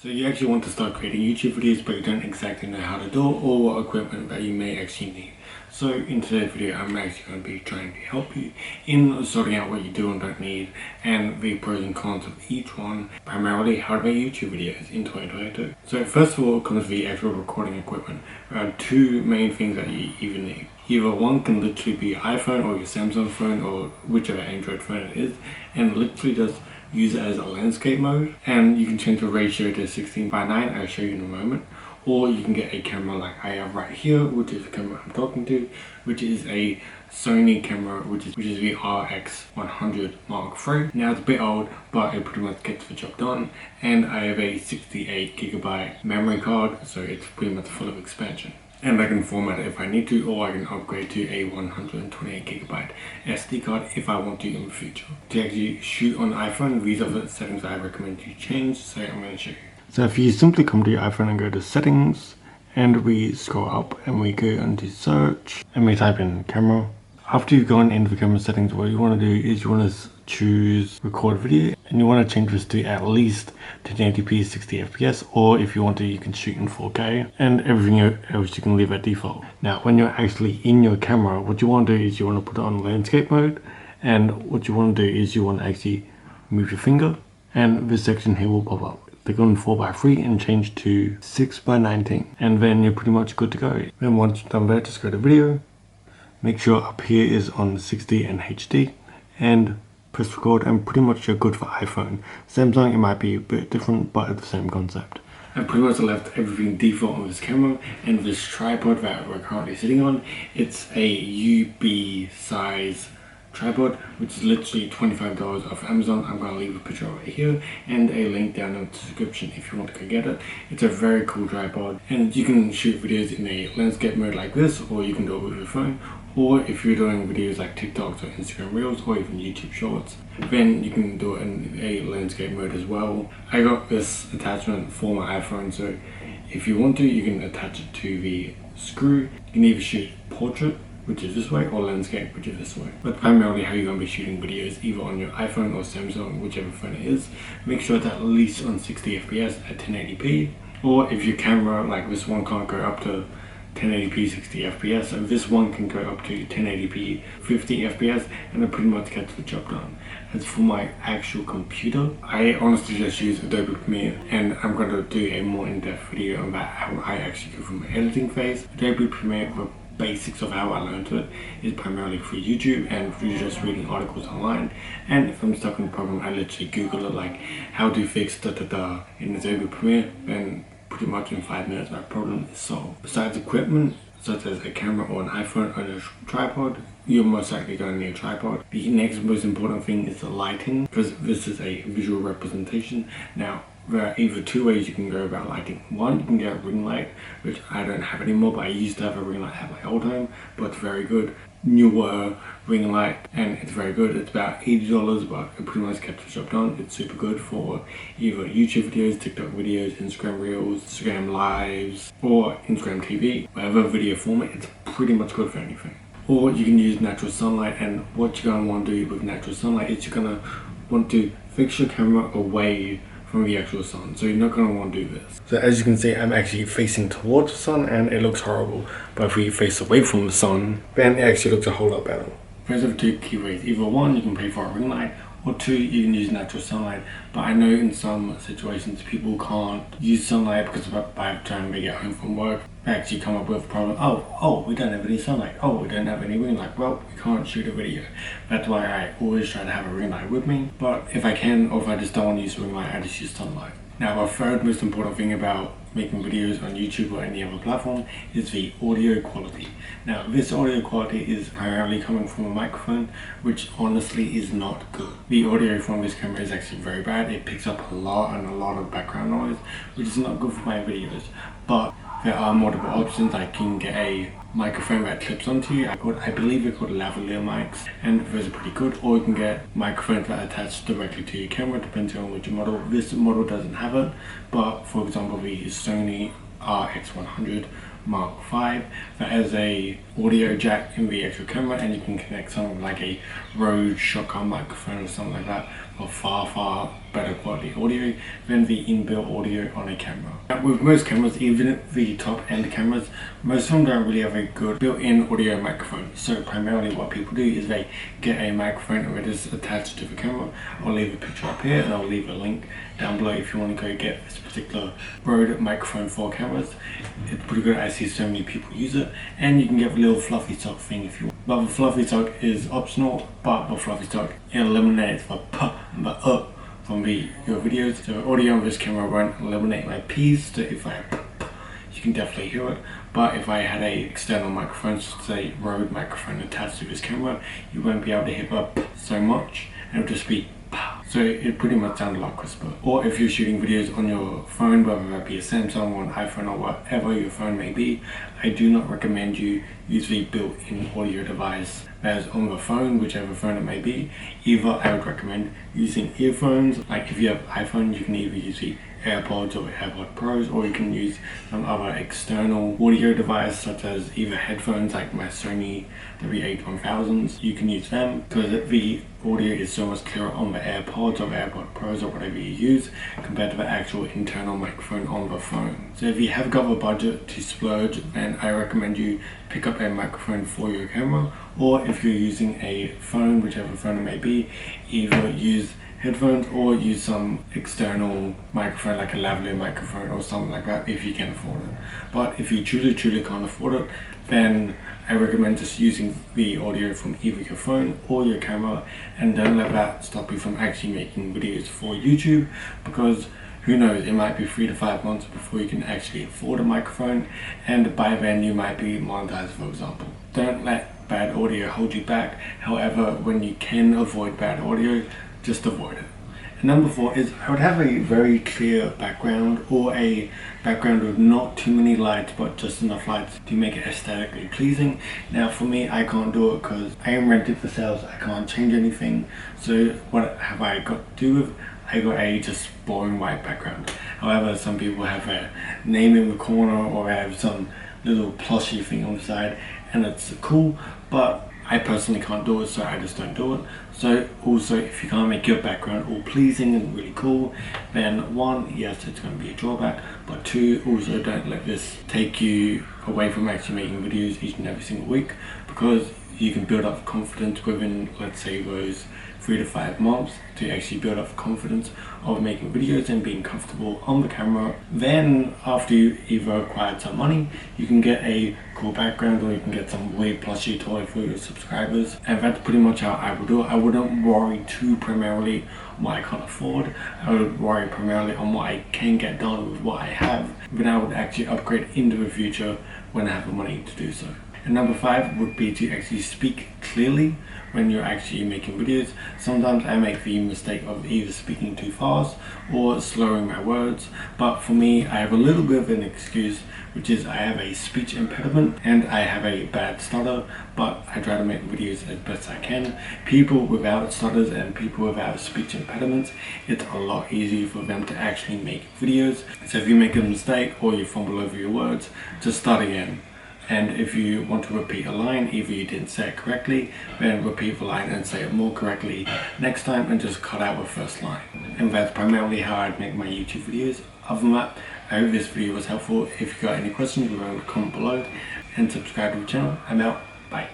So you actually want to start creating YouTube videos, but you don't exactly know how to do it or what equipment that you may actually need. So in today's video, I'm actually going to be trying to help you in sorting out what you do and don't need, and the pros and cons of each one, primarily how to make YouTube videos in 2022. So first of all comes the actual recording equipment. There are two main things that you even need. Either one can literally be your iPhone or your Samsung phone or whichever Android phone it is, and literally just use it as a landscape mode, and you can change the ratio to 16:9. I'll show you in a moment. Or you can get a camera like I have right here, which is the camera I'm talking to, which is a Sony camera, which is the RX100 Mark III. Now it's a bit old, but it pretty much gets the job done. And I have a 68GB memory card, so it's pretty much full of expansion. And I can format it if I need to, or I can upgrade to a 128GB SD card if I want to in the future. To actually shoot on iPhone, these are the settings I recommend you change, so I'm going to show you. So if you simply come to your iPhone and go to settings, and we scroll up and we go into search, and we type in camera. After you've gone into the camera settings, what you want to do is you want to choose record video, and you want to change this to at least 1080p 60fps, or if you want to you can shoot in 4K, and everything else you can leave at default. Now when you're actually in your camera, what you want to do is you want to put it on landscape mode, and what you want to do is you want to actually move your finger, and this section here will pop up. Click on 4:3 and change to 6:19, and then you're pretty much good to go. Then once you're done that, just go to video, make sure up here is on 60 and HD, and press record, and pretty much you're good for iPhone. Samsung, it might be a bit different, but it's the same concept. I pretty much left everything default on this camera, and this tripod that we're currently sitting on, it's a UB size tripod, which is literally $25 off Amazon. I'm going to leave a picture right here and a link down in the description if you want to go get it. It's a very cool tripod, and you can shoot videos in a landscape mode like this, or you can do it with your phone, or if you're doing videos like TikToks or Instagram Reels or even YouTube Shorts, then you can do it in a landscape mode as well. I got this attachment for my iPhone, so if you want to, you can attach it to the screw. You can either shoot portrait, which is this way, or landscape, which is this way. But primarily how you're going to be shooting videos, either on your iPhone or Samsung, whichever phone it is, make sure it's at least on 60fps at 1080p, or if your camera like this one can't go up to 1080p 60fps, so this one can go up to 1080p 50fps, and it pretty much gets the job done. As for my actual computer, I honestly just use Adobe Premiere, and I'm going to do a more in-depth video about how I actually go from my editing phase. Adobe Premiere, the basics of how I learned it, is primarily through YouTube and through just reading articles online. And if I'm stuck on a problem, I literally Google it, like how to fix da in Adobe Premiere, and pretty much in 5 minutes my problem is solved. Besides equipment such as a camera or an iPhone or a tripod, you're most likely going to need a tripod. The next most important thing is the lighting, because this is a visual representation. Now there are either two ways you can go about lighting. One, you can get a ring light, which I don't have anymore, but I used to have a ring light at my old home, but it's very good. Newer ring light, and it's very good. It's about $80, but it pretty much gets the job done. It's super good for either YouTube videos, TikTok videos, Instagram Reels, Instagram Lives, or Instagram TV. Whatever video format, it's pretty much good for anything. Or you can use natural sunlight, and what you're going to want to do with natural sunlight is you're going to want to fix your camera away from the actual sun, so you're not going to want to do this. So as you can see, I'm actually facing towards the sun, and it looks horrible, but if we face away from the sun, then it actually looks a whole lot better. Those are two key ways. Either one, you can pay for a ring light, or two, you can use natural sunlight. But I know in some situations people can't use sunlight because by the time they get home from work, they actually come up with a problem. Oh, we don't have any sunlight. Oh, we don't have any ring light. Well, we can't shoot a video. That's why I always try to have a ring light with me. But if I can, or if I just don't want to use ring light, I just use sunlight. Now, the third most important thing about making videos on YouTube or any other platform is the audio quality. Now, this audio quality is primarily coming from a microphone, which honestly is not good. The audio from this camera is actually very bad. It picks up a lot of background noise, which is not good for my videos. But there are multiple options. I can get a microphone that clips onto you. I believe they're called lavalier mics, and those are pretty good. Or you can get microphones that attach directly to your camera, depending on which model. This model doesn't have it, but for example, the Sony RX100 Mark V that has a audio jack in the actual camera, and you can connect something like a Rode shotgun microphone or something like that for far better quality audio than the inbuilt audio on a camera. Now, with most cameras, even the top end cameras, most of them don't really have a good built-in audio microphone. So primarily what people do is they get a microphone and it is attached to the camera. I'll leave a picture up here and I'll leave a link down below if you want to go get this particular Rode microphone for cameras. It's pretty good. I see so many people use it, and you can get a little fluffy talk thing if you want. But the fluffy talk is optional, but the fluffy talk eliminates the p and the from your videos. So audio on this camera won't eliminate my p's, so if I you can definitely hear it. But if I had a external microphone, say Rode microphone attached to this camera, you won't be able to hear the so much, and it'll just be so it pretty much sounds a lot crisper. Or if you're shooting videos on your phone, whether that be a Samsung or an iPhone or whatever your phone may be, I do not recommend you use the built-in audio device as on the phone, whichever phone it may be. Either I would recommend using earphones, like if you have iPhone, you can either use the AirPods or AirPod Pros, or you can use some other external audio device such as either headphones like my Sony WH-1000s. You can use them because the audio is so much clearer on the AirPods or AirPod Pros or whatever you use compared to the actual internal microphone on the phone. So if you have got the budget to splurge, then I recommend you pick up a microphone for your camera, or if you're using a phone, whichever phone it may be, either use headphones or use some external microphone like a lavalier microphone or something like that if you can afford it. But if you truly can't afford it, then I recommend just using the audio from either your phone or your camera, and don't let that stop you from actually making videos for YouTube, because who knows, it might be 3 to 5 months before you can actually afford a microphone, and by then you might be monetized, for example. Don't let bad audio hold you back. However, when you can avoid bad audio, just avoid it. And number 4 is I would have a very clear background, or a background with not too many lights but just enough lights to make it aesthetically pleasing. Now for me, I can't do it because I am rented for sales. I can't change anything. So what have I got to do with? I got a just boring white background. However, some people have a name in the corner or have some little plushy thing on the side, and it's cool, but I personally can't do it, so I just don't do it. So also, if you can't make your background all pleasing and really cool, then 1, yes, it's going to be a drawback, but 2, also don't let this take you away from actually making videos each and every single week, because you can build up confidence within, let's say, those 3 to 5 months to actually build up confidence of making videos and being comfortable on the camera. Then after you either acquired some money, you can get a cool background, or you can get some weird plushy toy for your subscribers. And that's pretty much how I would do it. I wouldn't worry too primarily on what I can't afford. I would worry primarily on what I can get done with what I have. Then I would actually upgrade into the future when I have the money to do so. And number 5 would be to actually speak clearly when you're actually making videos. Sometimes I make the mistake of either speaking too fast or slurring my words, but for me, I have a little bit of an excuse, which is I have a speech impediment and I have a bad stutter, but I try to make videos as best I can. People without stutters and people without speech impediments, it's a lot easier for them to actually make videos. So if you make a mistake or you fumble over your words, just start again. And if you want to repeat a line, either you didn't say it correctly, then repeat the line and say it more correctly next time, and just cut out the first line. And that's primarily how I'd make my YouTube videos. Other than that, I hope this video was helpful. If you got any questions, remember to comment below and subscribe to the channel. I'm out. Bye.